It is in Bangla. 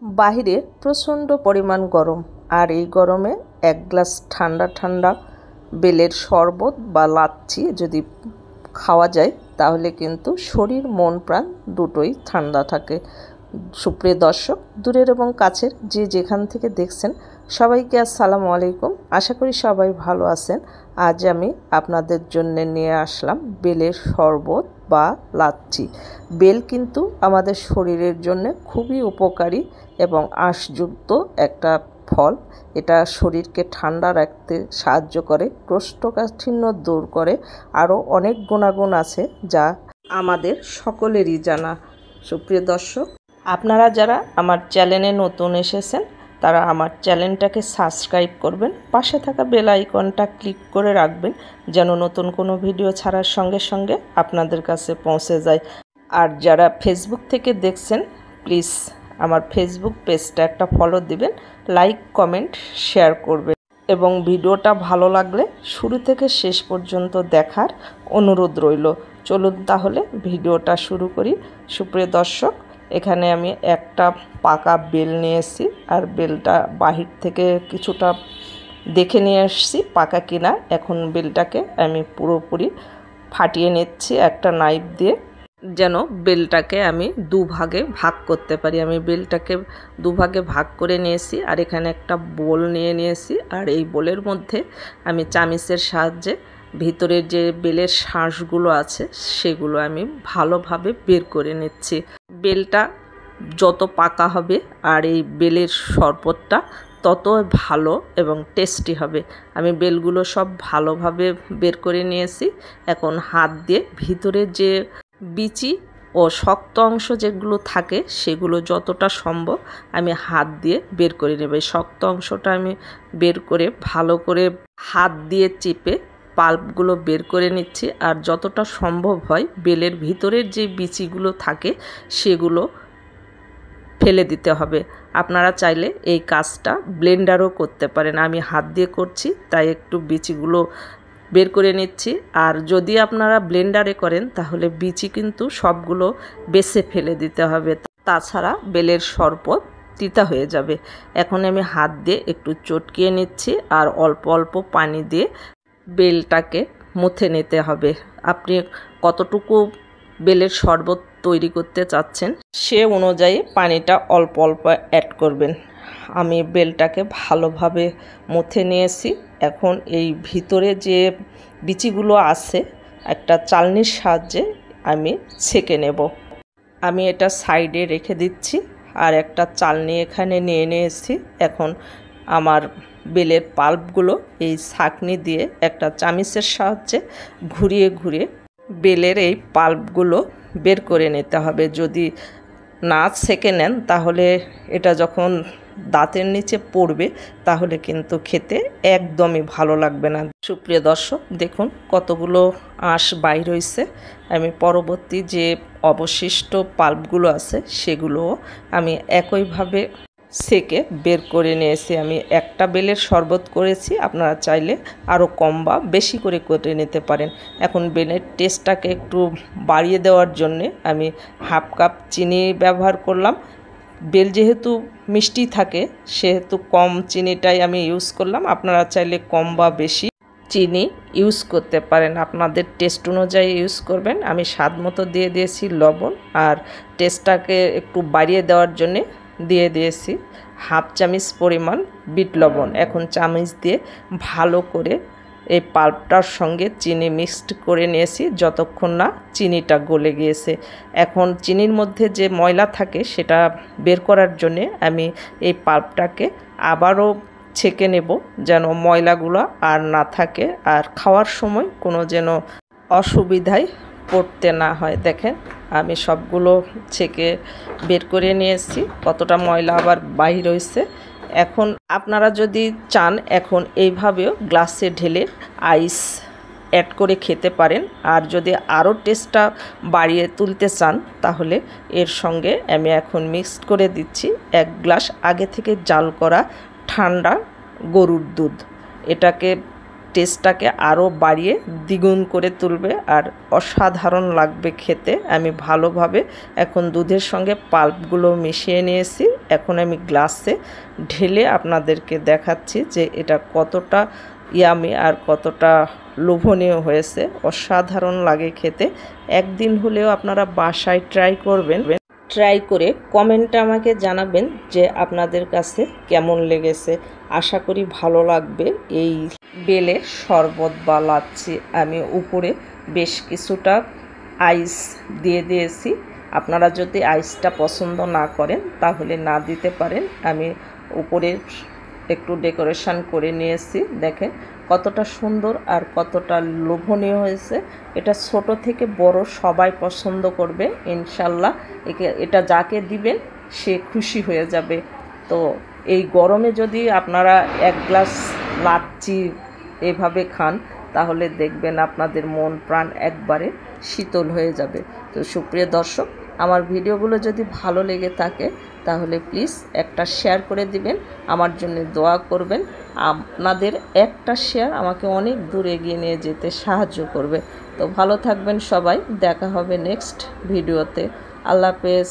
বাহিরে প্রচণ্ড পরিমাণ গরম, আর এই গরমে এক গ্লাস ঠান্ডা ঠান্ডা বেলের শরবত বা লাচ্ছি যদি খাওয়া যায় তাহলে কিন্তু শরীর মন প্রাণ দুটোই ঠান্ডা থাকে। সুপ্রিয় দর্শক, দূরের এবং কাছের যে যেখান থেকে দেখছেন সবাইকে আসসালামু আলাইকুম। আশা করি সবাই ভালো আছেন। আজ আমি আপনাদের জন্য নিয়ে আসলাম বেলের শরবত বা লাচ্ছি। বেল কিন্তু আমাদের শরীরের জন্য খুবই উপকারী এবং আঁশযুক্ত একটা ফল। এটা শরীরকে ঠান্ডা রাখতে সাহায্য করে, কোষ্ঠকাঠিন্য দূর করে, আরও অনেক গুণাগুণ আছে যা আমাদের সকলেরই জানা। সুপ্রিয় দর্শক, আপনারা যারা আমার চ্যানেলে নতুন এসেছেন তারা আমার চ্যানেলটাকে সাবস্ক্রাইব করবেন, পাশে থাকা বেল আইকনটা ক্লিক করে রাখবেন যেন নতুন কোনো ভিডিও ছাড়ার সঙ্গে সঙ্গে আপনাদের কাছে পৌঁছে যায়। আর যারা ফেসবুক থেকে দেখছেন প্লিজ আমার ফেসবুক পেজটা একটা ফলো দিবেন, লাইক কমেন্ট শেয়ার করবেন এবং ভিডিওটা ভালো লাগলে শুরু থেকে শেষ পর্যন্ত দেখার অনুরোধ রইল। চলুন তাহলে ভিডিওটা শুরু করি। সুপ্রিয় দর্শক, এখানে আমি একটা পাকা বেল নিয়ে এসেছি, আর বেলটা বাহির থেকে কিছুটা দেখে নিয়ে এসেছি পাকা কিনা। এখন বেলটাকে আমি পুরোপুরি ফাটিয়ে নিচ্ছি একটা নাইফ দিয়ে, যেন বেলটাকে আমি দুভাগে ভাগ করতে পারি। আমি বেলটাকে দুভাগে ভাগ করে নিয়েছি, আর এখানে একটা বোল নিয়েছি, আর এই বোলের মধ্যে আমি চামিচের সাহায্যে ভিতরের যে বেলের শাঁসগুলো আছে সেগুলো আমি ভালোভাবে বের করে নিচ্ছি। বেলটা যত পাকা হবে আর এই বেলের শরবতটা তত ভালো এবং টেস্টি হবে। আমি বেলগুলো সব ভালোভাবে বের করে নিয়েছি। এখন হাত দিয়ে ভিতরে যে বিচি ও শক্ত অংশ যেগুলো থাকে সেগুলো যতটা সম্ভব আমি হাত দিয়ে বের করে নেব। শক্ত অংশটা আমি বের করে ভালো করে হাত দিয়ে চেপে পাল্পগুলো বের করে নিচ্ছি, আর যতটা সম্ভব হয় বেলের ভিতরের যে বিচিগুলো থাকে সেগুলো ফেলে দিতে হবে। আপনারা চাইলে এই কাজটা ব্লেন্ডারও করতে পারেন, আমি হাত দিয়ে করছি তাই একটু বিচিগুলো বের করে নিচ্ছি। আর যদি আপনারা ব্লেন্ডারে করেন তাহলে বিচি কিন্তু সবগুলো বেছে ফেলে দিতে হবে, তাছাড়া বেলের শরবত তিতা হয়ে যাবে। এখন আমি হাত দিয়ে একটু চটকিয়ে নিচ্ছি আর অল্প অল্প পানি দিয়ে বেলটাকে মুথে নিতে হবে। আপনি কতটুকু বেলের শরবত তৈরি করতে চাচ্ছেন সে অনুযায়ী পানিটা অল্প অল্প অ্যাড করবেন। আমি বেলটাকে ভালোভাবে মুথে নিয়েছি। এখন এই ভিতরে যে বিচিগুলো আছে একটা চালনির সাহায্যে আমি ছেঁকে নেব। আমি এটা সাইডে রেখে দিচ্ছি, আর একটা চালনি এখানে নিয়ে নিয়েছি। এখন আমার বেলের পাল্পগুলো এই ছাঁকনি দিয়ে একটা চামিচের সাহায্যে ঘুরিয়ে ঘুরিয়ে বেলের এই পাল্পগুলো বের করে নিতে হবে। যদি না ছেঁকে নেন তাহলে এটা যখন দাঁতের নিচে পড়বে তাহলে কিন্তু খেতে একদমই ভালো লাগবে না। সুপ্রিয় দর্শক, দেখুন কতগুলো আঁশ বাইর হয়েছে। আমি পরবর্তী যে অবশিষ্ট পাল্পগুলো আছে সেগুলো আমি একইভাবে সেকে বের করে নিয়েছি। আমি একটা বেলের শরবত করেছি, আপনারা চাইলে আরও কম বা বেশি করে নিতে পারেন। এখন বেলের টেস্টটাকে একটু বাড়িয়ে দেওয়ার জন্যে আমি হাফ কাপ চিনি ব্যবহার করলাম। বেল যেহেতু মিষ্টি থাকে সেহেতু কম চিনিটাই আমি ইউজ করলাম। আপনারা চাইলে কম বা বেশি চিনি ইউজ করতে পারেন, আপনাদের টেস্ট অনুযায়ী ইউজ করবেন। আমি স্বাদ মতো দিয়ে দিয়েছি লবণ, আর টেস্টটাকে একটু বাড়িয়ে দেওয়ার জন্যে দিয়ে দিয়েছি হাফ চামচ পরিমাণ বিট লবণ। এখন চামচ দিয়ে ভালো করে এই পাল্পটার সঙ্গে চিনি মিক্সড করে নিয়েছি যতক্ষণ না চিনিটা গলে গিয়েছে। এখন চিনির মধ্যে যে ময়লা থাকে সেটা বের করার জন্যে আমি এই পাল্পটাকে আবারও ছেঁকে নেব যেন ময়লাগুলো আর না থাকে, আর খাওয়ার সময় কোনো যেন অসুবিধায় পড়তে না হয়। দেখেন আমি সবগুলো ছেঁকে বের করে নিয়েছি, কতটা ময়লা আবার বাইর হয়েছে। এখন আপনারা যদি চান এখন এইভাবেও গ্লাসে ঢেলে আইস অ্যাড করে খেতে পারেন, আর যদি আরও টেস্টটা বাড়িয়ে তুলতে চান তাহলে এর সঙ্গে আমি এখন মিক্সড করে দিচ্ছি 1 গ্লাস আগে থেকে জাল করা ঠান্ডা গরুর দুধ। এটাকে টেস্টটাকে আরও বাড়িয়ে দ্বিগুণ করে তুলবে আর অসাধারণ লাগবে খেতে। আমি ভালোভাবে এখন দুধের সঙ্গে পাল্পগুলো মিশিয়ে নিয়েছি। এখন আমি গ্লাসে ঢেলে আপনাদেরকে দেখাচ্ছি যে এটা কতটা ইয়ামি আর কতটা লোভনীয় হয়েছে। অসাধারণ লাগে খেতে। একদিন হলেও আপনারা বাসায় ট্রাই করবেন। ট্রাই করে কমেন্টে আমাকে জানাবেন যে আপনাদের কাছে কেমন লেগেছে। আশা করি ভালো লাগবে। এই বেলের শরবত বা লাচ্ছি আমি উপরে বেশ কিছুটা আইস দিয়ে দিয়েছি। আপনারা যদি আইসটা পছন্দ না করেন তাহলে না দিতে পারেন। আমি উপরে একটু ডেকোরেশন করে নিয়েছি। দেখেন কতটা সুন্দর আর কতটা লোভনীয় হয়েছে। এটা ছোট থেকে বড় সবাই পছন্দ করবে ইনশাল্লাহ। এটা যাকে দিবেন সে খুশি হয়ে যাবে। তো এই গরমে যদি আপনারা এক গ্লাস লাচ্ছি এভাবে খান তাহলে দেখবেন আপনাদের মন প্রাণ একবারে শীতল হয়ে যাবে। তো সুপ্রিয় দর্শক, আমার ভিডিওগুলো যদি ভালো লেগে থাকে তাহলে প্লিজ একটা শেয়ার করে দিবেন, আমার জন্য দোয়া করবেন। আপনাদের একটা শেয়ার আমাকে অনেক দূর এগিয়ে নিয়ে যেতে সাহায্য করবে। তো ভালো থাকবেন সবাই, দেখা হবে নেক্সট ভিডিওতে। আল্লাহ হাফেজ।